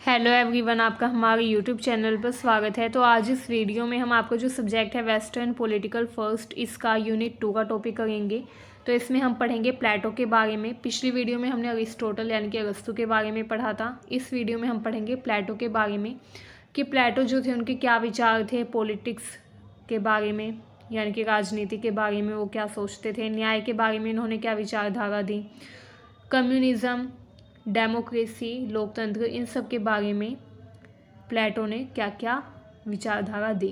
Hello everyone, आपका हमारे YouTube channel पर स्वागत है। तो आज इस वीडियो में हम आपका जो सब्जेक्ट है वेस्टर्न पॉलिटिकल फर्स्ट, इसका यूनिट 2 का टॉपिक करेंगे। तो इसमें हम पढ़ेंगे प्लेटो के बारे में। पिछली वीडियो में हमने अरिस्टोटल यानी कि अरस्तू के बारे में पढ़ा था। इस वीडियो में हम पढ़ेंगे प्लेटो के बारे में कि प्लेटो जो थे उनके क्या विचार थे पॉलिटिक्स के बारे में, यानी कि राजनीति के बारे में वो क्या सोचते थे, न्याय के बारे में इन्होंने क्या विचारधारा दी, कम्युनिज़्म, डेमोक्रेसी, लोकतंत्र, इन सब के बारे में प्लेटो ने क्या क्या विचारधारा दी,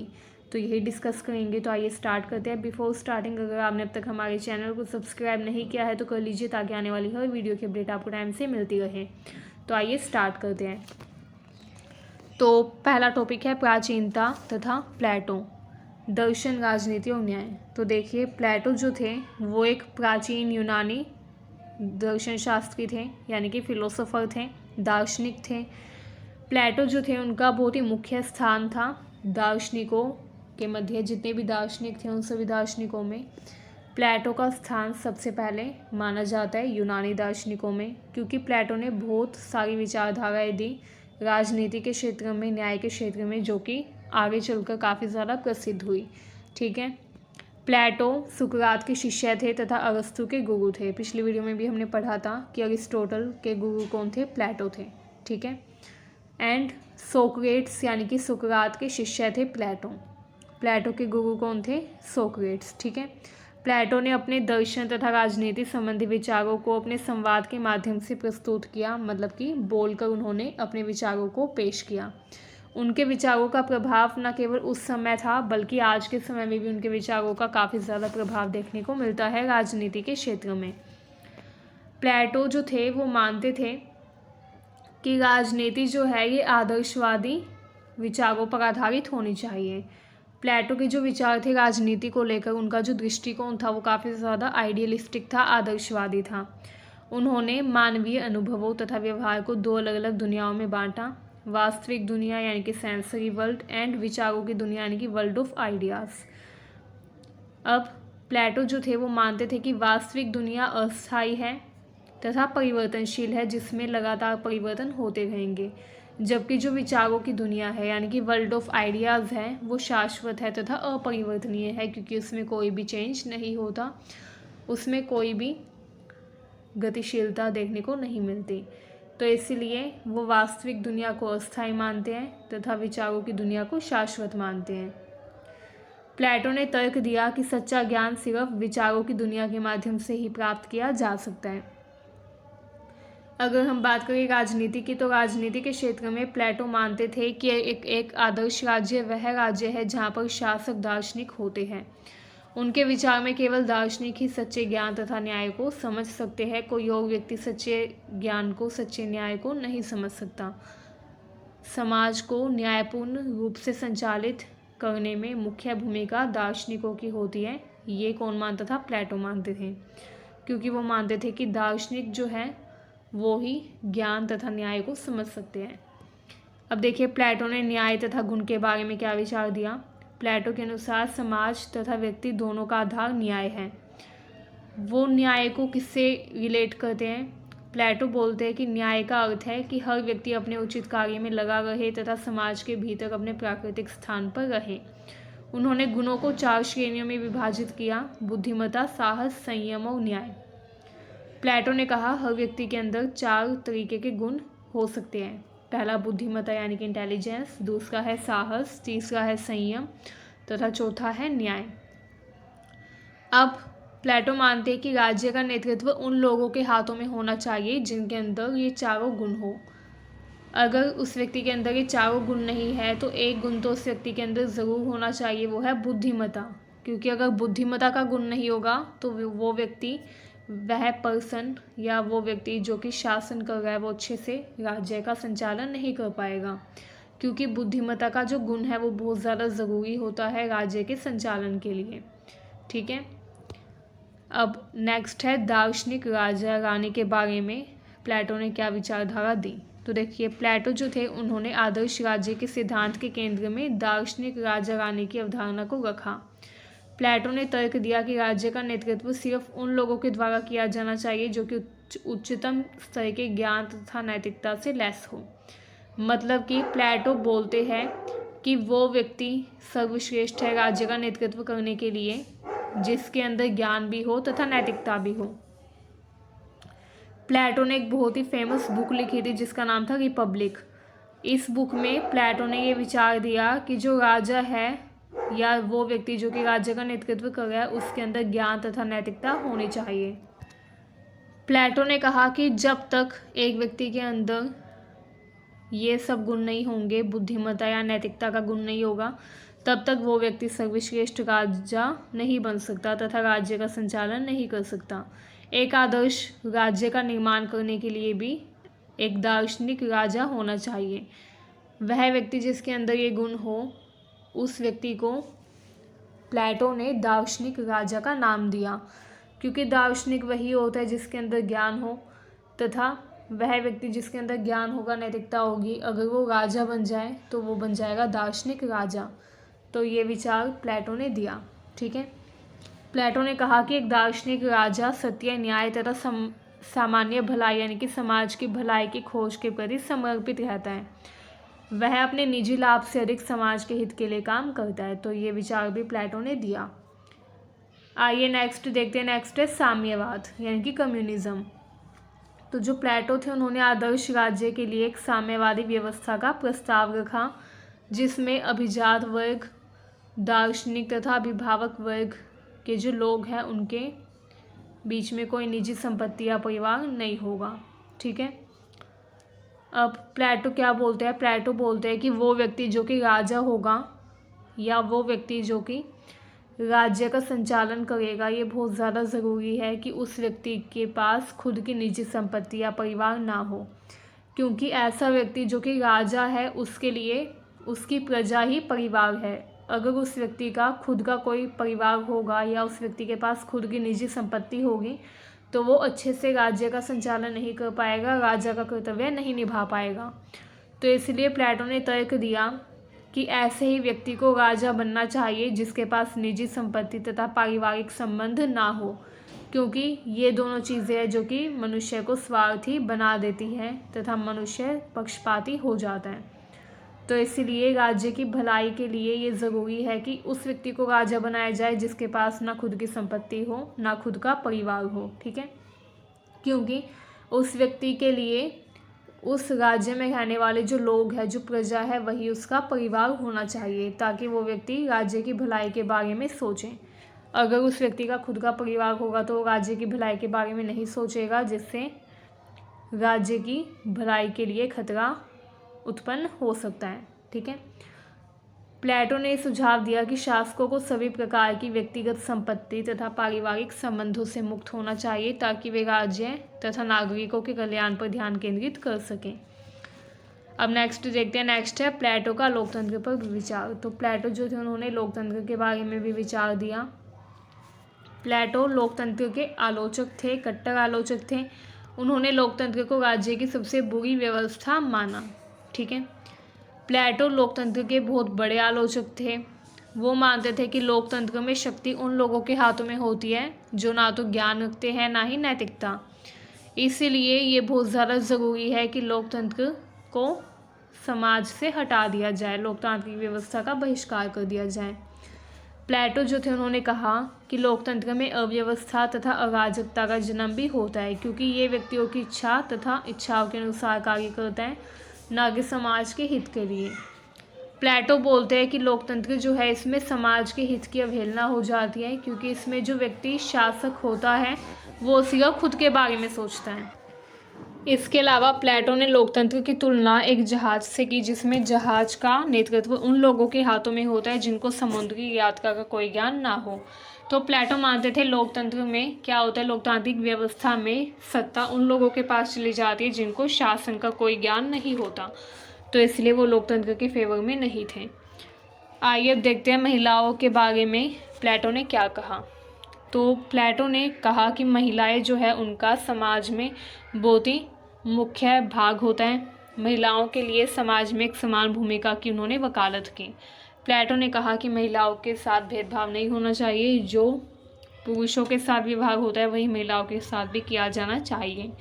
तो यही डिस्कस करेंगे। तो आइए स्टार्ट करते हैं। बिफोर स्टार्टिंग, अगर आपने अब तक हमारे चैनल को सब्सक्राइब नहीं किया है तो कर लीजिए ताकि आने वाली हर वीडियो की अपडेट आपको टाइम से मिलती रहे। तो आइए स्टार्ट करते हैं। तो पहला टॉपिक है प्राचीनता तथा प्लेटो, दर्शन, राजनीति और न्याय। तो देखिए, प्लेटो जो थे वो एक प्राचीन यूनानी दर्शन शास्त्री थे, यानी कि फिलोसोफर थे, दार्शनिक थे। प्लेटो जो थे उनका बहुत ही मुख्य स्थान था दार्शनिकों के मध्य। जितने भी दार्शनिक थे उन सभी दार्शनिकों में प्लेटो का स्थान सबसे पहले माना जाता है यूनानी दार्शनिकों में, क्योंकि प्लेटो ने बहुत सारी विचारधाराएं दी राजनीति के क्षेत्र में, न्याय के क्षेत्र में, जो कि आगे चलकर काफ़ी ज़्यादा प्रसिद्ध हुई। ठीक है। प्लेटो सुकरात के शिष्य थे तथा अरस्तु के गुरु थे। पिछली वीडियो में भी हमने पढ़ा था कि अरिस्टोटल के गुरु कौन थे, प्लेटो थे। ठीक है। एंड सोक्रेट्स यानी कि सुकरात के शिष्य थे प्लेटो। प्लेटो के गुरु कौन थे, सोक्रेट्स। ठीक है। प्लेटो ने अपने दर्शन तथा राजनीति संबंधी विचारों को अपने संवाद के माध्यम से प्रस्तुत किया, मतलब कि बोलकर उन्होंने अपने विचारों को पेश किया। उनके विचारों का प्रभाव न केवल उस समय था बल्कि आज के समय में भी उनके विचारों का काफ़ी ज़्यादा प्रभाव देखने को मिलता है राजनीति के क्षेत्र में। प्लेटो जो थे वो मानते थे कि राजनीति जो है ये आदर्शवादी विचारों पर आधारित होनी चाहिए। प्लेटो के जो विचार थे राजनीति को लेकर, उनका जो दृष्टिकोण था वो काफ़ी ज़्यादा आइडियलिस्टिक था, आदर्शवादी था। उन्होंने मानवीय अनुभवों तथा व्यवहार को दो अलग अलग दुनियाओं में बांटा, वास्तविक दुनिया यानी कि सेंसरी वर्ल्ड एंड विचारों की दुनिया यानी कि वर्ल्ड ऑफ आइडियाज़। अब प्लेटो जो थे वो मानते थे कि वास्तविक दुनिया अस्थायी है तथा परिवर्तनशील है, जिसमें लगातार परिवर्तन होते रहेंगे, जबकि जो विचारों की दुनिया है यानी कि वर्ल्ड ऑफ आइडियाज़ है वो शाश्वत है तथा अपरिवर्तनीय है, क्योंकि उसमें कोई भी चेंज नहीं होता, उसमें कोई भी गतिशीलता देखने को नहीं मिलती। तो इसलिए वो वास्तविक दुनिया को अस्थायी मानते हैं तथा विचारों की दुनिया को शाश्वत मानते हैं। प्लेटो ने तर्क दिया कि सच्चा ज्ञान सिर्फ विचारों की दुनिया के माध्यम से ही प्राप्त किया जा सकता है। अगर हम बात करें राजनीति की, तो राजनीति के क्षेत्र में प्लेटो मानते थे कि एक आदर्श राज्य वह राज्य है जहाँ पर शासक दार्शनिक होते हैं। उनके विचार में केवल दार्शनिक ही सच्चे ज्ञान तथा न्याय को समझ सकते हैं, कोई और व्यक्ति सच्चे ज्ञान को, सच्चे न्याय को नहीं समझ सकता। समाज को न्यायपूर्ण रूप से संचालित करने में मुख्य भूमिका दार्शनिकों की होती है। ये कौन मानता था, प्लेटो मानते थे, क्योंकि वो मानते थे कि दार्शनिक जो है वो ही ज्ञान तथा न्याय को समझ सकते हैं। अब देखिए, प्लेटो ने न्याय तथा गुण के बारे में क्या विचार दिया। प्लेटो के अनुसार समाज तथा व्यक्ति दोनों का आधार न्याय है। वो न्याय को किससे रिलेट करते हैं, प्लेटो बोलते हैं कि न्याय का अर्थ है कि हर व्यक्ति अपने उचित कार्य में लगा रहे तथा समाज के भीतर अपने प्राकृतिक स्थान पर रहे। उन्होंने गुणों को 4 श्रेणियों में विभाजित किया, बुद्धिमत्ता, साहस, संयम और न्याय। प्लेटो ने कहा हर व्यक्ति के अंदर 4 तरीके के गुण हो सकते हैं। पहला बुद्धिमत्ता यानी कि इंटेलिजेंस, दूसरा है साहस, तीसरा है संयम तथा चौथा है न्याय। अब प्लेटो मानते हैं कि राज्य का नेतृत्व उन लोगों के हाथों में होना चाहिए जिनके अंदर ये चारों गुण हो। अगर उस व्यक्ति के अंदर ये चारों गुण नहीं है तो एक गुण तो उस व्यक्ति के अंदर ज़रूर होना चाहिए, वो है बुद्धिमत्ता, क्योंकि अगर बुद्धिमत्ता का गुण नहीं होगा तो वो व्यक्ति, वह पर्सन या वो व्यक्ति जो कि शासन कर रहा है वो अच्छे से राज्य का संचालन नहीं कर पाएगा, क्योंकि बुद्धिमत्ता का जो गुण है वो बहुत ज़्यादा ज़रूरी होता है राज्य के संचालन के लिए। ठीक है। अब नेक्स्ट है दार्शनिक राजा रानी के बारे में प्लेटो ने क्या विचारधारा दी। तो देखिए, प्लेटो जो थे उन्होंने आदर्श राज्य के सिद्धांत के केंद्र में दार्शनिक राजा रानी की अवधारणा को रखा। प्लेटो ने तर्क दिया कि राज्य का नेतृत्व सिर्फ उन लोगों के द्वारा किया जाना चाहिए जो कि उच्चतम स्तर के ज्ञान तथा नैतिकता से लैस हो। मतलब कि प्लेटो बोलते हैं कि वो व्यक्ति सर्वश्रेष्ठ है राज्य का नेतृत्व करने के लिए जिसके अंदर ज्ञान भी हो तथा नैतिकता भी हो। प्लेटो ने एक बहुत ही फेमस बुक लिखी थी जिसका नाम था रिपब्लिक। इस बुक में प्लेटो ने ये विचार दिया कि जो राजा है या वो व्यक्ति जो कि राज्य का नेतृत्व कर रहा है उसके अंदर ज्ञान तथा नैतिकता होनी चाहिए। प्लेटो ने कहा कि जब तक एक व्यक्ति के अंदर ये सब गुण नहीं होंगे, बुद्धिमत्ता या नैतिकता का गुण नहीं होगा, तब तक वो व्यक्ति सर्वश्रेष्ठ राजा नहीं बन सकता तथा राज्य का संचालन नहीं कर सकता। एक आदर्श राज्य का निर्माण करने के लिए भी एक दार्शनिक राजा होना चाहिए। वह व्यक्ति जिसके अंदर ये गुण हो उस व्यक्ति को प्लेटो ने दार्शनिक राजा का नाम दिया, क्योंकि दार्शनिक वही होता है जिसके अंदर ज्ञान हो तथा वह व्यक्ति जिसके अंदर ज्ञान होगा, नैतिकता होगी, अगर वो राजा बन जाए तो वो बन जाएगा दार्शनिक राजा। तो ये विचार प्लेटो ने दिया। ठीक है, प्लेटो ने कहा कि एक दार्शनिक राजा सत्य, न्याय तथा सामान्य भलाई यानी कि समाज की भलाई की खोज के प्रति समर्पित रहता है। वह अपने निजी लाभ से अधिक समाज के हित के लिए काम करता है। तो ये विचार भी प्लेटो ने दिया। आइए नेक्स्ट देखते हैं। नेक्स्ट है साम्यवाद यानी कि कम्युनिज्म। तो जो प्लेटो थे उन्होंने आदर्श राज्य के लिए एक साम्यवादी व्यवस्था का प्रस्ताव रखा जिसमें अभिजात वर्ग, दार्शनिक तथा अभिभावक वर्ग के जो लोग हैं उनके बीच में कोई निजी संपत्ति या परिवार नहीं होगा। ठीक है, अब प्लेटो क्या बोलते हैं? प्लेटो बोलते हैं कि वो व्यक्ति जो कि राजा होगा या वो व्यक्ति जो कि राज्य का संचालन करेगा, ये बहुत ज़्यादा ज़रूरी है कि उस व्यक्ति के पास खुद की निजी संपत्ति या परिवार ना हो, क्योंकि ऐसा व्यक्ति जो कि राजा है उसके लिए उसकी प्रजा ही परिवार है। अगर उस व्यक्ति का खुद का कोई परिवार होगा या उस व्यक्ति के पास खुद की निजी संपत्ति होगी तो वो अच्छे से राज्य का संचालन नहीं कर पाएगा, राजा का कर्तव्य नहीं निभा पाएगा। तो इसलिए प्लेटो ने तर्क दिया कि ऐसे ही व्यक्ति को राजा बनना चाहिए जिसके पास निजी संपत्ति तथा पारिवारिक संबंध ना हो, क्योंकि ये दोनों चीज़ें हैं जो कि मनुष्य को स्वार्थी बना देती हैं तथा मनुष्य पक्षपाती हो जाता है। तो इसलिए राज्य की भलाई के लिए ये ज़रूरी है कि उस व्यक्ति को राजा बनाया जाए जिसके पास ना खुद की संपत्ति हो ना खुद का परिवार हो। ठीक है, क्योंकि उस व्यक्ति के लिए उस राज्य में रहने वाले जो लोग हैं, जो प्रजा है, वही उसका परिवार होना चाहिए ताकि वो व्यक्ति राज्य की भलाई के बारे में सोचें। अगर उस व्यक्ति का खुद का परिवार होगा तो राज्य की भलाई के बारे में नहीं सोचेगा, जिससे राज्य की भलाई के लिए खतरा उत्पन्न हो सकता है। ठीक है, प्लेटो ने सुझाव दिया कि शासकों को सभी प्रकार की व्यक्तिगत संपत्ति तथा पारिवारिक संबंधों से मुक्त होना चाहिए ताकि वे राज्य तथा नागरिकों के कल्याण पर ध्यान केंद्रित कर सकें। अब नेक्स्ट देखते हैं। नेक्स्ट है प्लेटो का लोकतंत्र पर विचार। तो प्लेटो जो थे उन्होंने लोकतंत्र के बारे में भी विचार दिया। प्लेटो लोकतंत्र के आलोचक थे, कट्टर आलोचक थे। उन्होंने लोकतंत्र को राज्य की सबसे बुरी व्यवस्था माना। ठीक है, प्लेटो लोकतंत्र के बहुत बड़े आलोचक थे। वो मानते थे कि लोकतंत्र में शक्ति उन लोगों के हाथों में होती है जो ना तो ज्ञान रखते हैं ना ही नैतिकता। इसीलिए ये बहुत ज़्यादा ज़रूरी है कि लोकतंत्र को समाज से हटा दिया जाए, लोकतांत्रिक व्यवस्था का बहिष्कार कर दिया जाए। प्लेटो जो थे उन्होंने कहा कि लोकतंत्र में अव्यवस्था तथा अराजकता का जन्म भी होता है, क्योंकि ये व्यक्तियों की इच्छा तथा इच्छाओं के अनुसार कार्य करता है, ना कि समाज के हित के लिए। प्लेटो बोलते हैं कि लोकतंत्र जो है इसमें समाज के हित की अवहेलना हो जाती है, क्योंकि इसमें जो व्यक्ति शासक होता है वो सिर्फ खुद के बारे में सोचता है। इसके अलावा प्लेटो ने लोकतंत्र की तुलना एक जहाज से की, जिसमें जहाज का नेतृत्व उन लोगों के हाथों में होता है जिनको समुद्री यात्रा का कोई ज्ञान ना हो। तो प्लेटो मानते थे लोकतंत्र में क्या होता है, लोकतांत्रिक व्यवस्था में सत्ता उन लोगों के पास चली जाती है जिनको शासन का कोई ज्ञान नहीं होता। तो इसलिए वो लोकतंत्र के फेवर में नहीं थे। आइए अब देखते हैं महिलाओं के बारे में प्लेटो ने क्या कहा। तो प्लेटो ने कहा कि महिलाएं जो है उनका समाज में बहुत ही मुख्य भाग होता है। महिलाओं के लिए समाज में एक समान भूमिका की उन्होंने वकालत की। प्लेटो ने कहा कि महिलाओं के साथ भेदभाव नहीं होना चाहिए, जो पुरुषों के साथ विवाह होता है वही महिलाओं के साथ भी किया जाना चाहिए।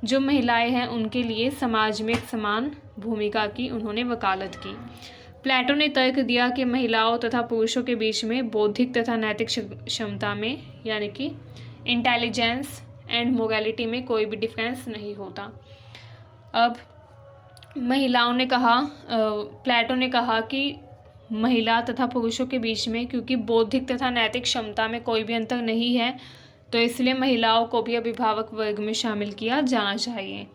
जो महिलाएं हैं उनके लिए समाज में एक समान भूमिका की उन्होंने वकालत की। प्लेटो ने तर्क दिया कि महिलाओं तथा पुरुषों के बीच में बौद्धिक तथा नैतिक क्षमता में यानी कि इंटेलिजेंस एंड मोरालिटी में कोई भी डिफरेंस नहीं होता। अब महिलाओं ने कहा, प्लेटो ने कहा कि महिला तथा पुरुषों के बीच में क्योंकि बौद्धिक तथा नैतिक क्षमता में कोई भी अंतर नहीं है, तो इसलिए महिलाओं को भी अभिभावक वर्ग में शामिल किया जाना चाहिए।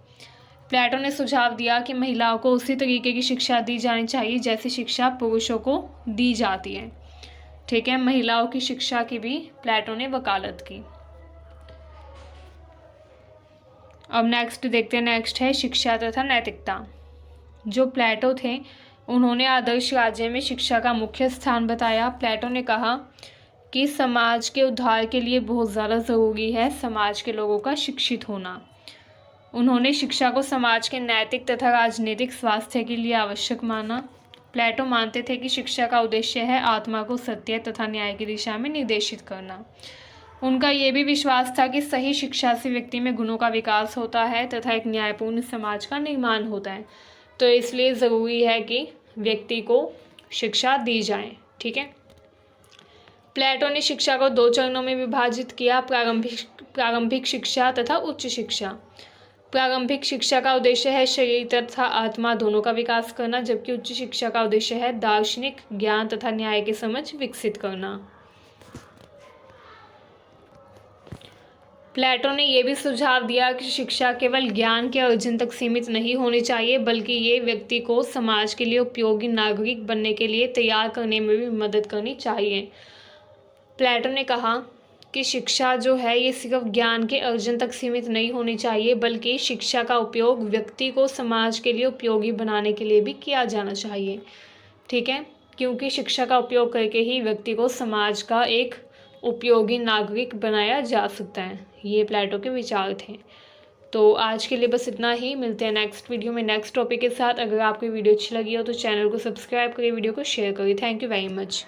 प्लेटो ने सुझाव दिया कि महिलाओं को उसी तरीके की शिक्षा दी जानी चाहिए जैसी शिक्षा पुरुषों को दी जाती है। ठीक है, महिलाओं की शिक्षा की भी प्लेटो ने वकालत की। अब नेक्स्ट देखते हैं, नेक्स्ट है शिक्षा तथा नैतिकता। जो प्लेटो थे उन्होंने आदर्श राज्य में शिक्षा का मुख्य स्थान बताया। प्लेटो ने कहा कि समाज के उद्धार के लिए बहुत ज़्यादा ज़रूरी है समाज के लोगों का शिक्षित होना। उन्होंने शिक्षा को समाज के नैतिक तथा राजनीतिक स्वास्थ्य के लिए आवश्यक माना। प्लेटो मानते थे कि शिक्षा का उद्देश्य है आत्मा को सत्य तथा न्याय की दिशा में निर्देशित करना। उनका ये भी विश्वास था कि सही शिक्षा से व्यक्ति में गुणों का विकास होता है तथा एक न्यायपूर्ण समाज का निर्माण होता है। तो इसलिए ज़रूरी है कि व्यक्ति को शिक्षा दी जाए। ठीक है, प्लेटो ने शिक्षा को 2 चरणों में विभाजित किया, प्रारंभिक शिक्षा तथा उच्च शिक्षा। प्रारंभिक शिक्षा का उद्देश्य है शरीर तथा आत्मा दोनों का विकास करना, जबकि उच्च शिक्षा का उद्देश्य है दार्शनिक ज्ञान तथा न्याय की समझ विकसित करना। प्लेटो ने यह भी सुझाव दिया कि शिक्षा केवल ज्ञान के अर्जन तक सीमित नहीं होनी चाहिए, बल्कि ये व्यक्ति को समाज के लिए उपयोगी नागरिक बनने के लिए तैयार करने में भी मदद करनी चाहिए। प्लेटो ने कहा कि शिक्षा जो है ये सिर्फ ज्ञान के अर्जन तक सीमित नहीं होनी चाहिए, बल्कि शिक्षा का उपयोग व्यक्ति को समाज के लिए उपयोगी बनाने के लिए भी किया जाना चाहिए। ठीक है, क्योंकि शिक्षा का उपयोग करके ही व्यक्ति को समाज का एक उपयोगी नागरिक बनाया जा सकता है। ये प्लेटो के विचार थे। तो आज के लिए बस इतना ही, मिलते हैं नेक्स्ट वीडियो में नेक्स्ट टॉपिक के साथ। अगर आपको वीडियो अच्छी लगी हो तो चैनल को सब्सक्राइब करिए, वीडियो को शेयर करिए। Thank you very much.